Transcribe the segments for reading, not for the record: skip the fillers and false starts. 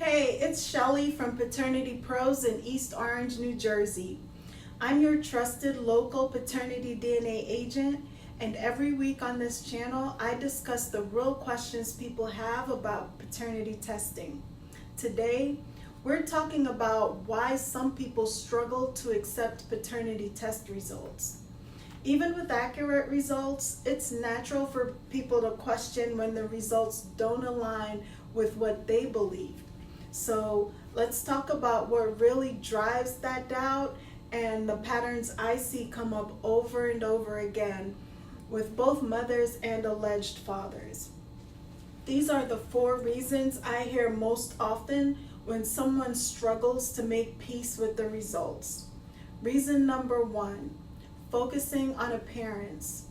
Hey, it's Shelly from Paternity Pros in East Orange, New Jersey. I'm your trusted local paternity DNA agent, and every week on this channel, I discuss the real questions people have about paternity testing. Today, we're talking about why some people struggle to accept paternity test results. Even with accurate results, it's natural for people to question when the results don't align with what they believe. So let's talk about what really drives that doubt and the patterns I see come up over and over again with both mothers and alleged fathers. These are the 4 reasons I hear most often when someone struggles to make peace with the results. Reason number 1, focusing on appearance.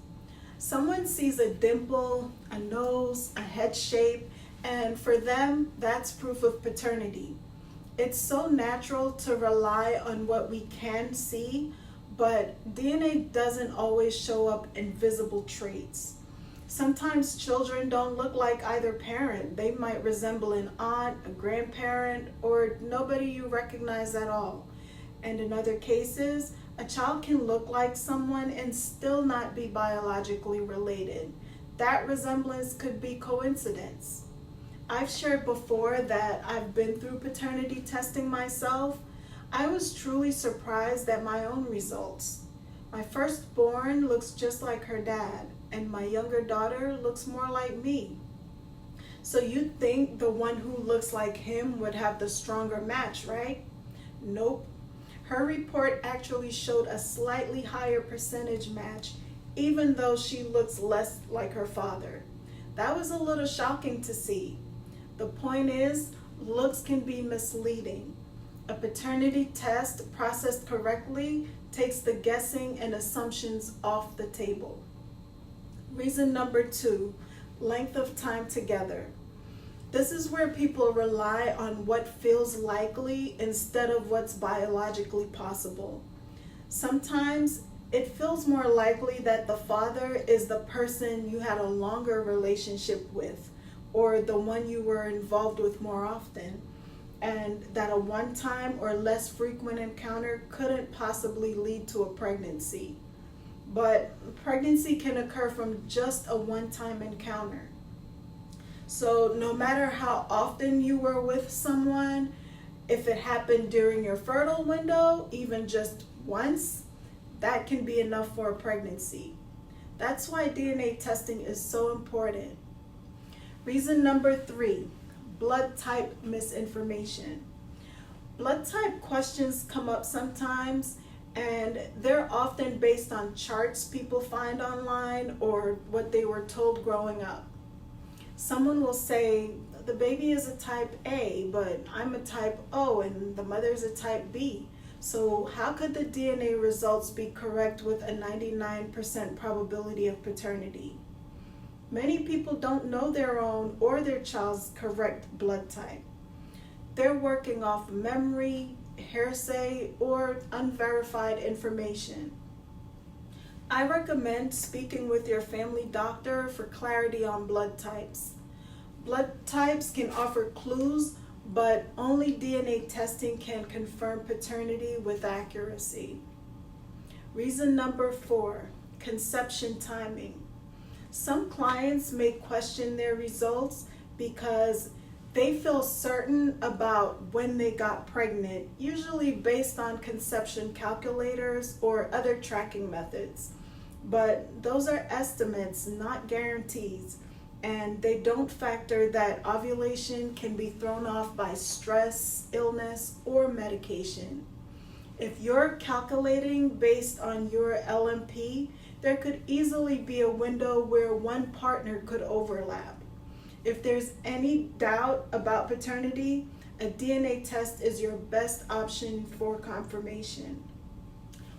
Someone sees a dimple, a nose, a head shape, and for them, that's proof of paternity. It's so natural to rely on what we can see, but DNA doesn't always show up in visible traits. Sometimes children don't look like either parent. They might resemble an aunt, a grandparent, or nobody you recognize at all. And in other cases, a child can look like someone and still not be biologically related. That resemblance could be coincidence. I've shared before that I've been through paternity testing myself. I was truly surprised at my own results. My firstborn looks just like her dad, and my younger daughter looks more like me. So you'd think the one who looks like him would have the stronger match, right? Nope. Her report actually showed a slightly higher percentage match, even though she looks less like her father. That was a little shocking to see. The point is, looks can be misleading. A paternity test processed correctly takes the guessing and assumptions off the table. Reason number 2, length of time together. This is where people rely on what feels likely instead of what's biologically possible. Sometimes it feels more likely that the father is the person you had a longer relationship with, or the one you were involved with more often, and that a one-time or less frequent encounter couldn't possibly lead to a pregnancy. But pregnancy can occur from just a one-time encounter. So no matter how often you were with someone, if it happened during your fertile window, even just once, that can be enough for a pregnancy. That's why DNA testing is so important. Reason number 3, blood type misinformation. Blood type questions come up sometimes, and they're often based on charts people find online or what they were told growing up. Someone will say, the baby is a type A, but I'm a type O and the mother's a type B. So how could the DNA results be correct with a 99% probability of paternity? Many people don't know their own or their child's correct blood type. They're working off memory, hearsay, or unverified information. I recommend speaking with your family doctor for clarity on blood types. Blood types can offer clues, but only DNA testing can confirm paternity with accuracy. Reason number 4, conception timing. Some clients may question their results because they feel certain about when they got pregnant, usually based on conception calculators or other tracking methods. But those are estimates, not guarantees, and they don't factor that ovulation can be thrown off by stress, illness, or medication. If you're calculating based on your LMP, there could easily be a window where one partner could overlap. If there's any doubt about paternity, a DNA test is your best option for confirmation.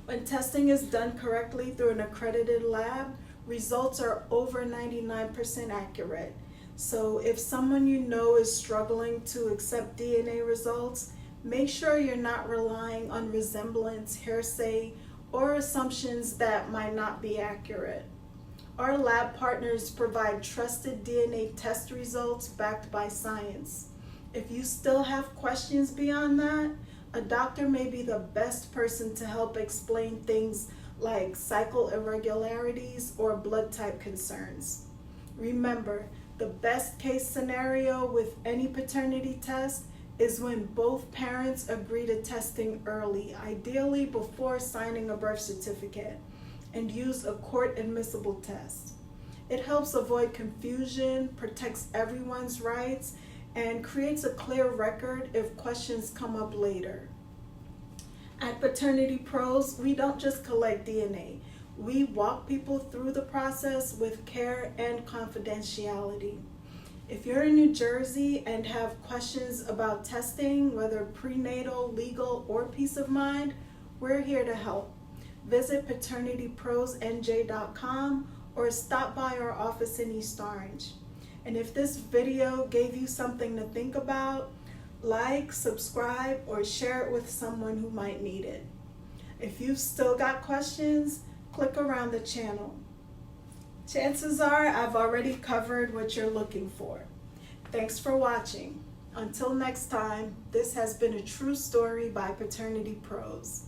When testing is done correctly through an accredited lab, results are over 99% accurate. So if someone you know is struggling to accept DNA results, make sure you're not relying on resemblance, hearsay, or assumptions that might not be accurate. Our lab partners provide trusted DNA test results backed by science. If you still have questions beyond that, a doctor may be the best person to help explain things like cycle irregularities or blood type concerns. Remember, the best case scenario with any paternity test is when both parents agree to testing early, ideally before signing a birth certificate, and use a court admissible test. It helps avoid confusion, protects everyone's rights, and creates a clear record if questions come up later. At Paternity Pros, we don't just collect DNA. We walk people through the process with care and confidentiality. If you're in New Jersey and have questions about testing, whether prenatal, legal, or peace of mind, we're here to help. Visit paternityprosnj.com or stop by our office in East Orange. And if this video gave you something to think about, like, subscribe, or share it with someone who might need it. If you've still got questions, click around the channel. Chances are I've already covered what you're looking for. Thanks for watching. Until next time, this has been a true story by Paternity Pros.